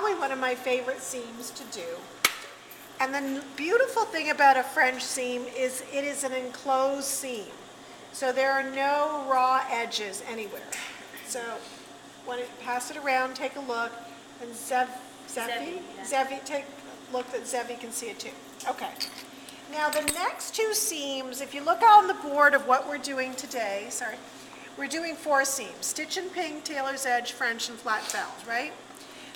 probably one of my favorite seams to do. And the beautiful thing about a French seam is it is an enclosed seam. So there are no raw edges anywhere. So when it pass it around, take a look, and Zevi, take a look that Zevi can see it too. Okay. Now the next two seams, if you look on the board of what we're doing today, we're doing 4 seams: stitch and ping, tailor's edge, French, and flat felled, right?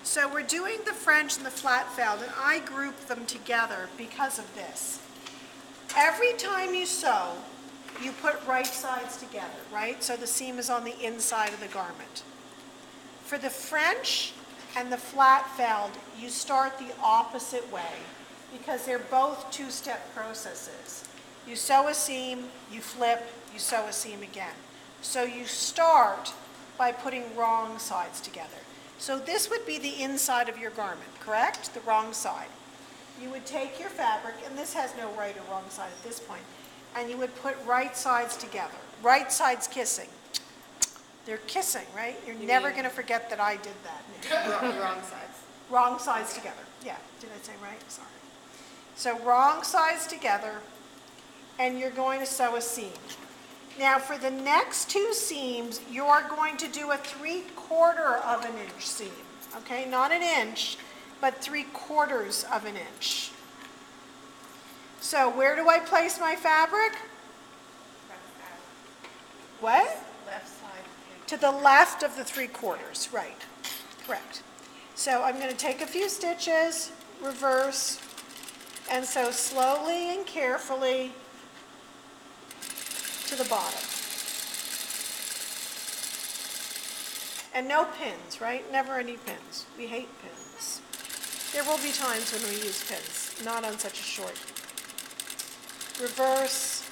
So we're doing the French and the flat felled, and I group them together because of this. Every time you sew, you put right sides together, right? So the seam is on the inside of the garment. For the French and the flat felled, you start the opposite way because they're both 2-step processes. You sew a seam, you flip, you sew a seam again. So you start by putting wrong sides together. So this would be the inside of your garment, correct? The wrong side. You would take your fabric, and this has no right or wrong side at this point, and you would put right sides together. Right sides kissing. They're kissing, right? You're never going to forget that I did that. Wrong sides. Wrong sides together. Yeah, did I say right? Sorry. So wrong sides together, and you're going to sew a seam. Now for the next 2 seams, you're going to do a 3/4 of an inch seam. Okay, not an inch, but 3/4 of an inch. So where do I place my fabric? What? Left side. To the left of the 3/4, right, correct. So I'm going to take a few stitches, reverse, and sew slowly and carefully to the bottom. And no pins, right? Never any pins. We hate pins. There will be times when we use pins, not on such a short. Reverse,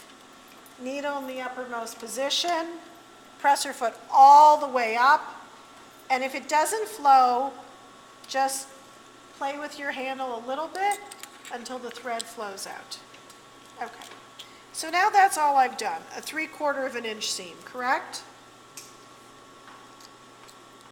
needle in the uppermost position, press your foot all the way up, and if it doesn't flow, just play with your handle a little bit until the thread flows out. Okay, so now that's all I've done, a 3/4 of an inch seam, correct?